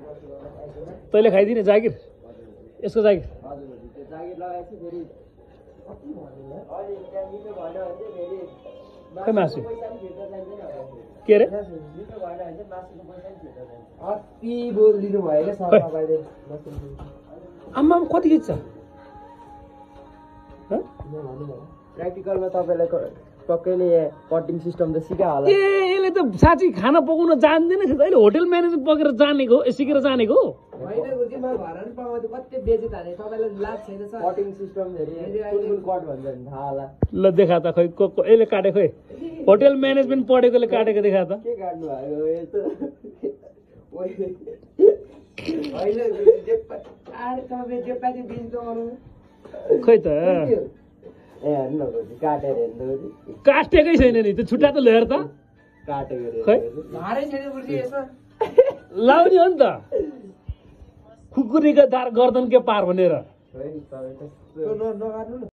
तैँले खाइदिने जागिर यसको जागिर खै मासु के अरे आम्मा कति केजी छ प्र्याक्टिकलमा तपाईँलाई पक्कै कटिङ सिस्टम त सिकायो होला ए यसले त साँच्ची खाना पकाउन जान्दैन थियो अहिले होटल म्यानेजमेन्ट पकेर जानेको सिकेर जानेको कटिङ सिस्टम कट भन्छ भने थाहा होला ल देखा त खै को यसले काटे खै होटल म्यानेजमेन्ट पढेकोले काटेको देखा त के काट्नु खै त ए हेर्नु काटेर हेर्नु काटेकै छैन नि त्यो छुट्टा त लिएर त काटेको खै लाउने हो नि त खुकुरीको दार गर्दन के पार भनेर